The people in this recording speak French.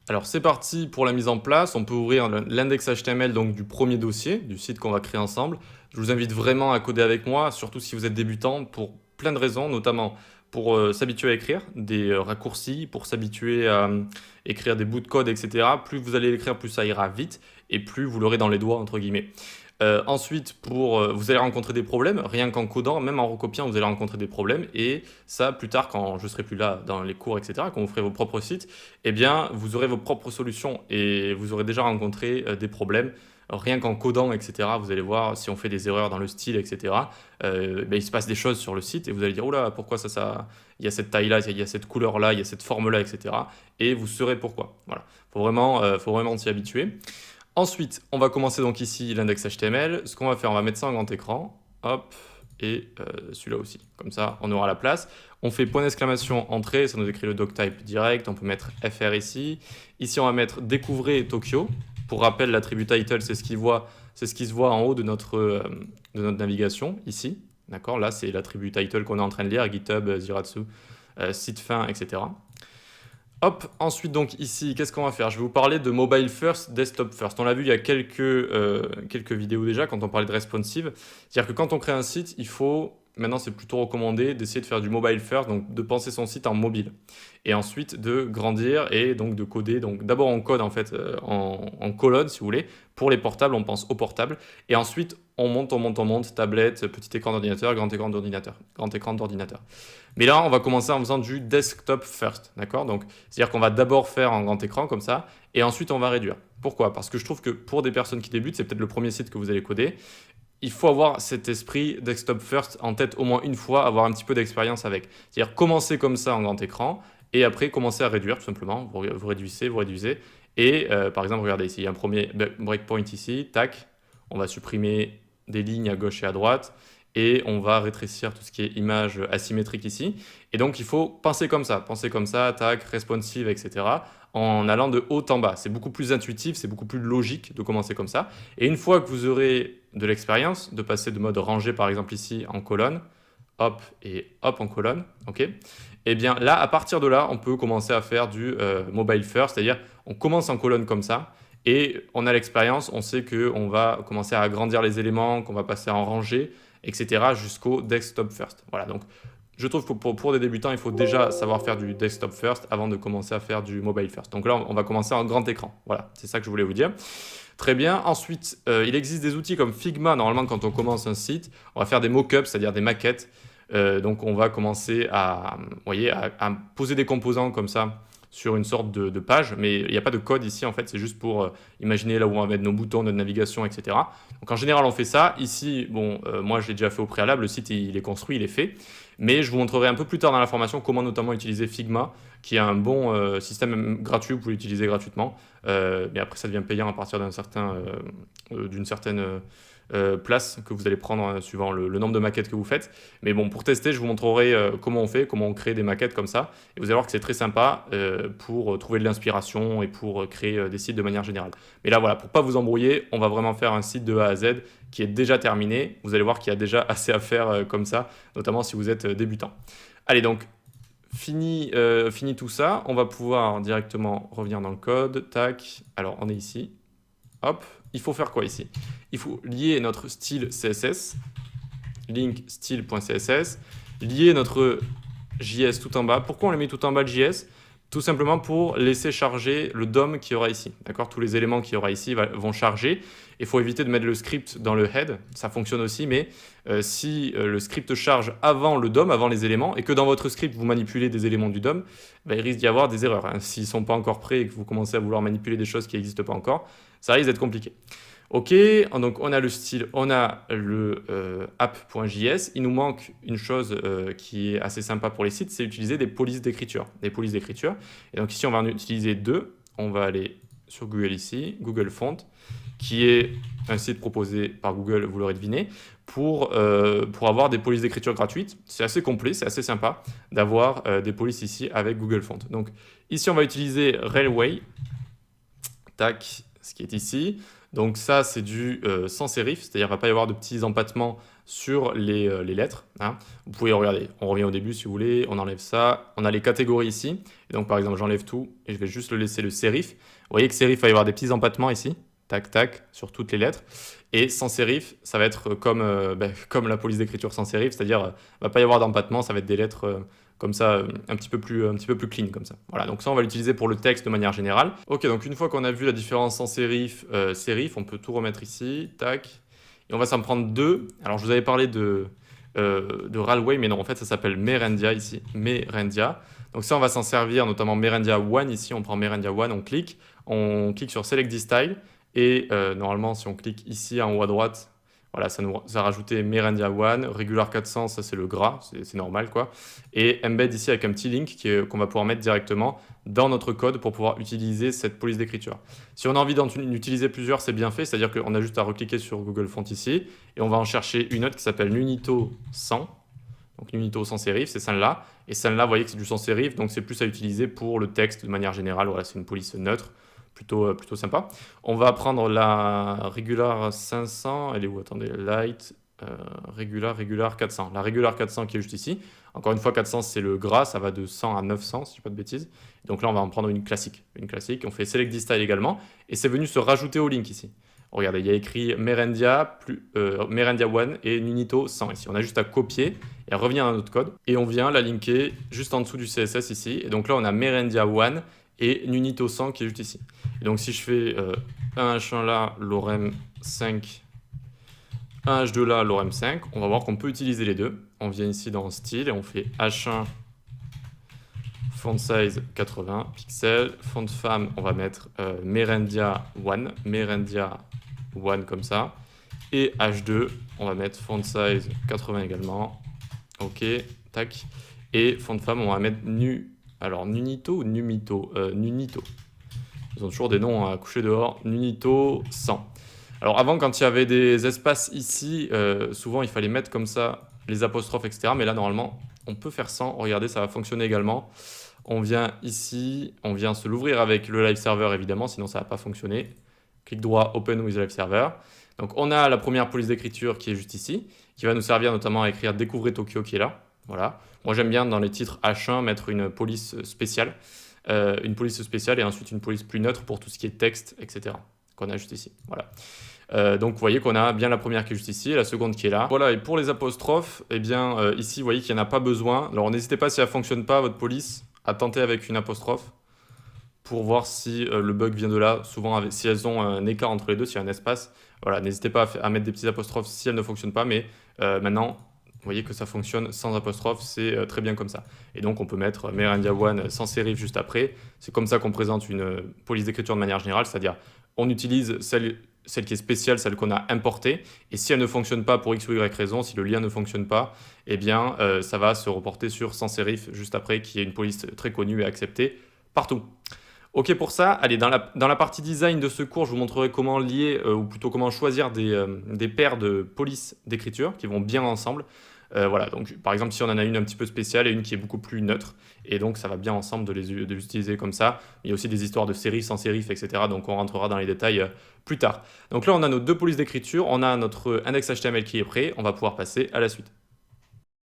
Alors c'est parti pour la mise en place. On peut ouvrir l'index HTML donc du premier dossier, du site qu'on va créer ensemble. Je vous invite vraiment à coder avec moi, surtout si vous êtes débutant, pour plein de raisons, notamment pour s'habituer à écrire des raccourcis, pour s'habituer à écrire des bouts de code, etc. Plus vous allez l'écrire, plus ça ira vite et plus vous l'aurez dans les doigts, entre guillemets. Ensuite, vous allez rencontrer des problèmes, rien qu'en codant, même en recopiant, vous allez rencontrer des problèmes. Et ça, plus tard, quand je serai plus là dans les cours, etc., quand vous ferez vos propres sites, eh bien, vous aurez vos propres solutions et vous aurez déjà rencontré des problèmes. Rien qu'en codant, etc., vous allez voir si on fait des erreurs dans le style, etc., ben, il se passe des choses sur le site et vous allez dire, oula, pourquoi il y a cette taille-là, il y a cette couleur-là, il y a cette forme-là, etc. Et vous saurez pourquoi. Voilà. Faut vraiment s'y habituer. Ensuite, on va commencer donc ici l'index HTML. Ce qu'on va faire, on va mettre ça en grand écran. Hop, et celui-là aussi. Comme ça, on aura la place. On fait point d'exclamation entrée, ça nous écrit le doctype direct. On peut mettre FR ici. Ici, on va mettre découvrez Tokyo. Pour rappel, l'attribut title, c'est ce qui se voit en haut de notre navigation, ici. D'accord. Là, c'est l'attribut title qu'on est en train de lire, GitHub, Ziratsu, site fin, etc. Hop, ensuite donc ici, qu'est-ce qu'on va faire? Je vais vous parler de mobile first, desktop first. On l'a vu il y a quelques vidéos déjà quand on parlait de responsive. C'est-à-dire que quand on crée un site, maintenant c'est plutôt recommandé d'essayer de faire du mobile first, donc de penser son site en mobile. Et ensuite de grandir et donc de coder. Donc d'abord on code en fait en colonne si vous voulez. Pour les portables, on pense au portable. Et ensuite on monte, tablette, petit écran d'ordinateur, grand écran d'ordinateur, grand écran d'ordinateur. Mais là, on va commencer en faisant du desktop first, d'accord? Donc, c'est-à-dire qu'on va d'abord faire en grand écran comme ça, et ensuite on va réduire. Pourquoi? Parce que je trouve que pour des personnes qui débutent, c'est peut-être le premier site que vous allez coder, il faut avoir cet esprit desktop first en tête au moins une fois, avoir un petit peu d'expérience avec. C'est-à-dire commencer comme ça en grand écran, et après commencer à réduire tout simplement. Vous réduisez, et par exemple, regardez ici, il y a un premier breakpoint ici, tac, on va supprimer des lignes à gauche et à droite, et on va rétrécir tout ce qui est image asymétrique ici. Et donc, il faut penser comme ça, tac, responsive, etc., en allant de haut en bas. C'est beaucoup plus intuitif, c'est beaucoup plus logique de commencer comme ça. Et une fois que vous aurez de l'expérience, de passer de mode rangé, par exemple ici, en colonne, hop et hop en colonne, ok? Et bien là, à partir de là, on peut commencer à faire du mobile first, c'est-à-dire on commence en colonne comme ça, et on a l'expérience, on sait qu'on va commencer à agrandir les éléments, qu'on va passer en rangée, etc. jusqu'au desktop first. Voilà, donc je trouve que pour des débutants, il faut déjà savoir faire du desktop first avant de commencer à faire du mobile first. Donc là, on va commencer en grand écran. Voilà, c'est ça que je voulais vous dire. Très bien. Ensuite, il existe des outils comme Figma. Normalement, quand on commence un site, on va faire des mock-ups, c'est-à-dire des maquettes. Donc, on va commencer à poser des composants comme ça sur une sorte de page, mais il n'y a pas de code ici en fait, c'est juste pour imaginer là où on va mettre nos boutons, notre navigation, etc. Donc en général on fait ça. Ici, bon, moi je l'ai déjà fait au préalable, le site il est construit, il est fait, mais je vous montrerai un peu plus tard dans la formation comment notamment utiliser Figma, qui est un bon système gratuit, vous pouvez l'utiliser gratuitement, mais après ça devient payant à partir d'une certaine place que vous allez prendre suivant le nombre de maquettes que vous faites. Mais bon, pour tester, je vous montrerai comment on fait, comment on crée des maquettes comme ça. Et vous allez voir que c'est très sympa pour trouver de l'inspiration et pour créer des sites de manière générale. Mais là, voilà, pour pas vous embrouiller, on va vraiment faire un site de A à Z qui est déjà terminé. Vous allez voir qu'il y a déjà assez à faire comme ça, notamment si vous êtes débutant. Allez, donc, fini tout ça, on va pouvoir directement revenir dans le code. Tac, alors on est ici. Hop, il faut faire quoi ici? Il faut lier notre style CSS, link style.css, lier notre JS tout en bas. Pourquoi on le met tout en bas de JS? Tout simplement pour laisser charger le DOM qu'il y aura ici. D'accord? Tous les éléments qu'il y aura ici vont charger. Il faut éviter de mettre le script dans le head. Ça fonctionne aussi, mais si le script charge avant le DOM, avant les éléments, et que dans votre script, vous manipulez des éléments du DOM, il risque d'y avoir des erreurs. S'ils ne sont pas encore prêts et que vous commencez à vouloir manipuler des choses qui n'existent pas encore, ça risque d'être compliqué. Ok, donc on a le style, on a le app.js. Il nous manque une chose qui est assez sympa pour les sites, c'est utiliser des polices d'écriture. Et donc ici, on va en utiliser deux. On va aller sur Google ici, Google Font, qui est un site proposé par Google, vous l'aurez deviné, pour avoir des polices d'écriture gratuites. C'est assez complet, c'est assez sympa d'avoir des polices ici avec Google Font. Donc ici, on va utiliser Railway, tac, ce qui est ici. Donc ça, c'est du sans sérif, c'est-à-dire qu'il ne va pas y avoir de petits empattements sur les lettres, hein. Vous pouvez regarder, on revient au début si vous voulez, on enlève ça, on a les catégories ici, et donc par exemple j'enlève tout et je vais juste le laisser le sérif. Vous voyez que sérif va y avoir des petits empattements ici, tac tac, sur toutes les lettres, et sans sérif, ça va être comme la police d'écriture sans sérif, c'est-à-dire va pas y avoir d'empattement, ça va être des lettres comme ça, un petit peu plus clean comme ça. Voilà, donc ça on va l'utiliser pour le texte de manière générale. Ok, donc une fois qu'on a vu la différence sans sérif, sérif, on peut tout remettre ici, tac, et on va s'en prendre deux. Alors je vous avais parlé de Railway, mais non, en fait ça s'appelle Merendia ici, Merendia. Donc ça on va s'en servir, notamment Merendia One ici, on prend Merendia One, on clique sur Select this style, et normalement si on clique ici en haut à droite, voilà, ça nous a rajouté Merendia One, Regular 400, ça c'est le gras, c'est normal quoi. Et Embed ici avec un petit link qu'on va pouvoir mettre directement dans notre code pour pouvoir utiliser cette police d'écriture. Si on a envie d'en utiliser plusieurs, c'est bien fait, c'est-à-dire qu'on a juste à recliquer sur Google Font ici, et on va en chercher une autre qui s'appelle Nunito 100. Donc Nunito sans sérif, c'est celle-là. Et celle-là, vous voyez que c'est du sans sérif, donc c'est plus à utiliser pour le texte de manière générale. Voilà, c'est une police neutre. Plutôt sympa. On va prendre la Regular 500, elle est où? Attendez, Light, Regular 400. La Regular 400 qui est juste ici. Encore une fois, 400 c'est le gras, ça va de 100 à 900 si je ne dis pas de bêtises. Donc là, on va en prendre une classique. On fait Select this style également, et c'est venu se rajouter au link ici. Regardez, il y a écrit Merendia, Merendia One et Nunito 100 ici. On a juste à copier et à revenir dans notre code, et on vient la linker juste en dessous du CSS ici. Et donc là, on a Merendia One et Nunito 100 qui est juste ici. Et donc si je fais un H1 là, lorem 5, un H2 là, lorem 5, on va voir qu'on peut utiliser les deux. On vient ici dans style et on fait H1 font size 80 pixels, font femme, on va mettre Merendia One comme ça, et H2, on va mettre font size 80 également. Ok, tac. Et font femme, on va mettre Nunito ou Numito Nunito. Ils ont toujours des noms à coucher dehors. Nunito 100. Alors avant, quand il y avait des espaces ici, souvent il fallait mettre comme ça les apostrophes, etc. Mais là, normalement, on peut faire sans. Regardez, ça va fonctionner également. On vient ici, on vient se l'ouvrir avec le live server, évidemment, sinon ça ne va pas fonctionner. Clic droit, Open with live server. Donc on a la première police d'écriture qui est juste ici, qui va nous servir notamment à écrire Découvrez Tokyo qui est là. Voilà. Moi j'aime bien dans les titres H1 mettre une police spéciale. Et ensuite une police plus neutre pour tout ce qui est texte, etc. Qu'on a juste ici. Voilà. Donc vous voyez qu'on a bien la première qui est juste ici et la seconde qui est là. Voilà, et pour les apostrophes, eh bien ici vous voyez qu'il n'y en a pas besoin. Alors n'hésitez pas si elle ne fonctionne pas, votre police, à tenter avec une apostrophe pour voir si le bug vient de là. Souvent, si elles ont un écart entre les deux, s'il y a un espace, voilà, n'hésitez pas à mettre des petites apostrophes si elles ne fonctionnent pas, mais maintenant, vous voyez que ça fonctionne sans apostrophe, c'est très bien comme ça. Et donc, on peut mettre Merendia One sans sérif juste après. C'est comme ça qu'on présente une police d'écriture de manière générale, c'est-à-dire on utilise celle qui est spéciale, celle qu'on a importée, et si elle ne fonctionne pas pour X ou Y raison, si le lien ne fonctionne pas, eh bien, ça va se reporter sur sans sérif juste après, qui est une police très connue et acceptée partout. Ok pour ça, allez, dans la partie design de ce cours, je vous montrerai comment lier, ou plutôt comment choisir des paires de polices d'écriture qui vont bien ensemble. Voilà, donc par exemple, si on en a une un petit peu spéciale et une qui est beaucoup plus neutre, et donc ça va bien ensemble de les utiliser comme ça. Il y a aussi des histoires de sérif, sans sérif, etc. Donc on rentrera dans les détails plus tard. Donc là, on a nos deux polices d'écriture, on a notre index HTML qui est prêt, on va pouvoir passer à la suite.